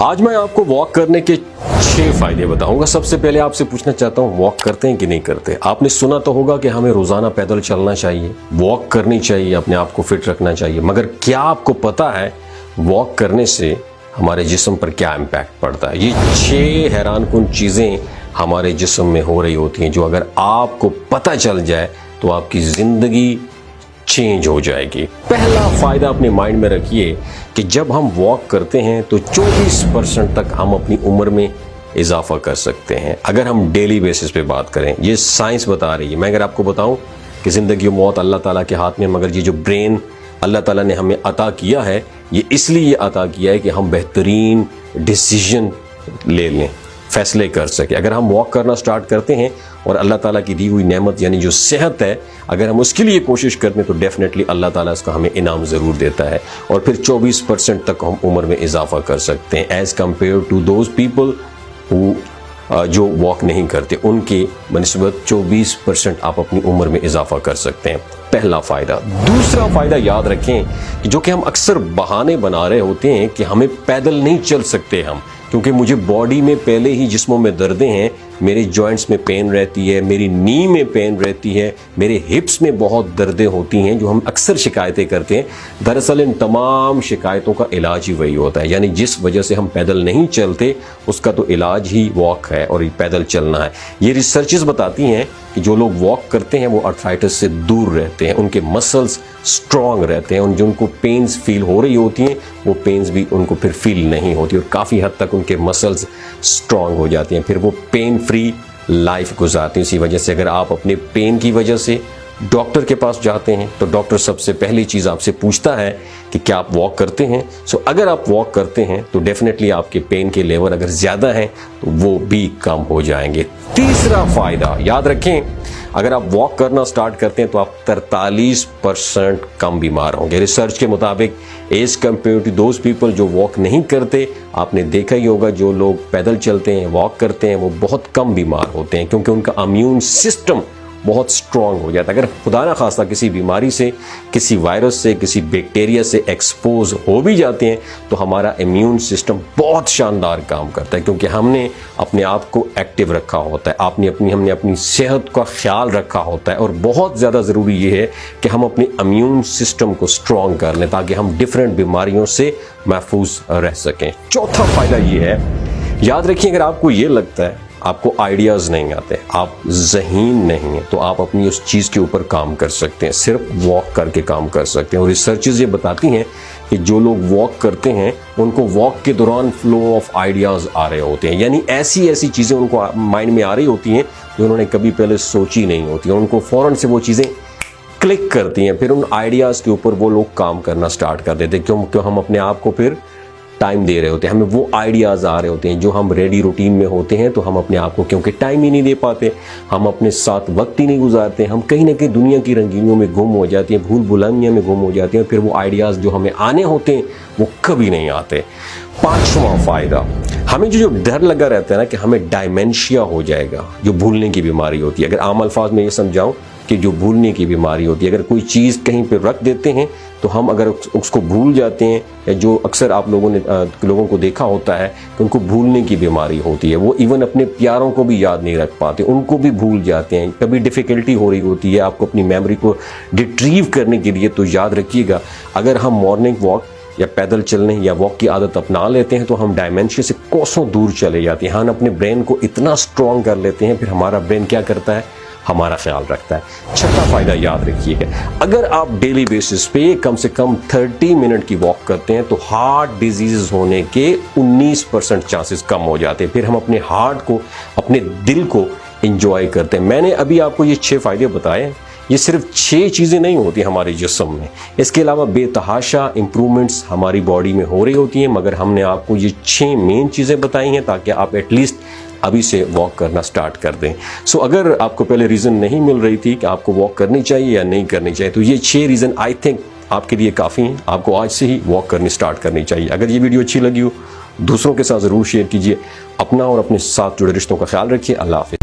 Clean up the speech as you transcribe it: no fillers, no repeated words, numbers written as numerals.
आज मैं आपको वॉक करने के 6 फायदे बताऊंगा। सबसे पहले आपसे पूछना चाहता हूं, वॉक करते हैं कि नहीं करते। आपने सुना तो होगा कि हमें रोजाना पैदल चलना चाहिए, वॉक करनी चाहिए, अपने आप को फिट रखना चाहिए, मगर क्या आपको पता है वॉक करने से हमारे जिस्म पर क्या इम्पैक्ट पड़ता है? ये 6 हैरानकुन चीजें हमारे जिस्म में हो रही होती हैं जो अगर आपको पता चल जाए तो आपकी जिंदगी चेंज हो जाएगी। पहला फायदा अपने माइंड में रखिए कि जब हम वॉक करते हैं तो 24% तक हम अपनी उम्र में इजाफा कर सकते हैं। अगर हम डेली बेसिस पे बात करें, ये साइंस बता रही है। मैं अगर आपको बताऊं कि जिंदगी और मौत अल्लाह ताला के हाथ में, मगर ये जो ब्रेन अल्लाह ताला ने हमें अता किया है, ये इसलिए अता किया है कि हम बेहतरीन डिसीजन ले लें, फैसले कर सके। अगर हम वॉक करना स्टार्ट करते हैं और अल्लाह ताला की दी हुई नेमत यानी जो सेहत है, अगर हम उसके लिए कोशिश करते हैं तो डेफिनेटली अल्लाह ताला इसका हमें इनाम ज़रूर देता है और फिर 24% तक हम उम्र में इजाफा कर सकते हैं as compare to those people who जो वॉक नहीं करते। उनके बनिस्बत 24% आप अपनी उम्र में इजाफा कर सकते हैं। पहला फ़ायदा। दूसरा फ़ायदा याद रखें कि जो कि हम अक्सर बहाने बना रहे होते हैं कि हमें पैदल नहीं चल सकते हम, क्योंकि मुझे बॉडी में पहले ही जिस्मों में दर्दें हैं, मेरे जॉइंट्स में पेन रहती है, मेरी नी में पेन रहती है, मेरे हिप्स में बहुत दर्दें होती हैं, जो हम अक्सर शिकायतें करते हैं। दरअसल इन तमाम शिकायतों का इलाज ही वही होता है, यानी जिस वजह से हम पैदल नहीं चलते उसका तो इलाज ही वॉक है और पैदल चलना है। ये रिसर्चेस बताती हैं कि जो लोग वॉक करते हैं वो आर्थराइटिस से दूर रहते हैं, उनके मसल्स स्ट्रॉन्ग रहते हैं, जो उनको पेन्स फील हो रही होती हैं वो पेन्स भी उनको फिर फील नहीं होती और काफ़ी हद तक उनके मसल्स स्ट्रॉन्ग हो जाती हैं, फिर वो पेन फ्री लाइफ गुजारती हैं। इसी वजह से अगर आप अपने पेन की वजह से डॉक्टर के पास जाते हैं तो डॉक्टर सबसे पहली चीज़ आपसे पूछता है कि क्या आप वॉक करते हैं। सो अगर आप वॉक करते हैं तो डेफिनेटली आपके पेन के लेवल अगर ज़्यादा हैं तो वो भी कम हो जाएंगे। तीसरा फ़ायदा याद रखें, अगर आप वॉक करना स्टार्ट करते हैं तो आप 43% कम बीमार होंगे। रिसर्च के मुताबिक as compare to those people जो वॉक नहीं करते, आपने देखा ही होगा जो लोग पैदल चलते हैं, वॉक करते हैं, वो बहुत कम बीमार होते हैं क्योंकि उनका इम्यून सिस्टम बहुत स्ट्रॉन्ग हो जाता है। अगर खुदा ना खास्ता किसी बीमारी से, किसी वायरस से, किसी बैक्टीरिया से एक्सपोज हो भी जाते हैं तो हमारा इम्यून सिस्टम बहुत शानदार काम करता है क्योंकि हमने अपने आप को एक्टिव रखा होता है, हमने अपनी सेहत का ख्याल रखा होता है। और बहुत ज़्यादा ज़रूरी ये है कि हम अपने इम्यून सिस्टम को स्ट्रॉन्ग कर लें ताकि हम डिफरेंट बीमारियों से महफूज रह सकें। चौथा फ़ायदा ये है, याद रखिए, अगर आपको ये लगता है आपको आइडियाज़ नहीं आते, आप ज़हीन नहीं हैं, तो आप अपनी उस चीज़ के ऊपर काम कर सकते हैं, सिर्फ वॉक करके काम कर सकते हैं। और रिसर्चेस ये बताती हैं कि जो लोग वॉक करते हैं उनको वॉक के दौरान फ्लो ऑफ आइडियाज़ आ रहे होते हैं, यानी ऐसी ऐसी चीज़ें उनको माइंड में आ रही होती हैं जो उन्होंने कभी पहले सोची नहीं होती, उनको फ़ौरन से वो चीज़ें क्लिक करती हैं, फिर उन आइडियाज़ के ऊपर वो लोग काम करना स्टार्ट कर देते हैं क्योंकि हम अपने आप को फिर टाइम दे रहे होते हैं, हमें वो आइडियाज़ आ रहे होते हैं। जो हम रेडी रूटीन में होते हैं तो हम अपने आप को क्योंकि टाइम ही नहीं दे पाते, हम अपने साथ वक्त ही नहीं गुजारते, हम कहीं ना कहीं दुनिया की रंगीनियों में गुम हो जाती हैं, भूल भुलाइयों में गुम हो जाते हैं, फिर वो आइडियाज़ जो हमें आने होते हैं वो कभी नहीं आते। पांचवा फ़ायदा, हमें जो डर लगा रहता है ना कि हमें डायमेंशिया हो जाएगा, जो भूलने की बीमारी होती है। अगर आम अल्फाज में ये समझाऊं कि जो भूलने की बीमारी होती है, अगर कोई चीज़ कहीं पे रख देते हैं तो हम अगर उसको भूल जाते हैं, या जो अक्सर आप लोगों को देखा होता है कि उनको भूलने की बीमारी होती है, वो इवन अपने प्यारों को भी याद नहीं रख पाते, उनको भी भूल जाते हैं, कभी डिफ़िकल्टी हो रही होती है आपको अपनी मेमोरी को रिट्रीव करने के लिए। तो याद रखिएगा, अगर हम मॉर्निंग वॉक या पैदल चलने या वॉक की आदत अपना लेते हैं तो हम डायमेंशिया से कोसों दूर चले जाते हैं। हम अपने ब्रेन को इतना स्ट्रॉन्ग कर लेते हैं, फिर हमारा ब्रेन क्या करता है, हमारा ख्याल रखता है। छठा फ़ायदा याद रखिएगा, अगर आप डेली बेसिस पे कम से कम 30 मिनट की वॉक करते हैं तो हार्ट डिजीज होने के 19% चांसेस कम हो जाते हैं। फिर हम अपने हार्ट को, अपने दिल को एंजॉय करते हैं। मैंने अभी आपको ये 6 फ़ायदे बताए, ये सिर्फ 6 चीज़ें नहीं होती हमारे जिस्म में, इसके अलावा बेतहाशा इंप्रूवमेंट्स हमारी बॉडी में हो रही होती हैं, मगर हमने आपको ये 6 मेन चीज़ें बताई हैं ताकि आप एटलीस्ट अभी से वॉक करना स्टार्ट कर दें। सो अगर आपको पहले रीज़न नहीं मिल रही थी कि आपको वॉक करनी चाहिए या नहीं करनी चाहिए, तो ये 6 रीज़न आई थिंक आपके लिए काफ़ी हैं। आपको आज से ही वॉक करनी स्टार्ट करनी चाहिए। अगर ये वीडियो अच्छी लगी हो दूसरों के साथ ज़रूर शेयर कीजिए। अपना और अपने साथ जुड़े रिश्तों का ख्याल रखिए। अल्लाह हाफ़िज़।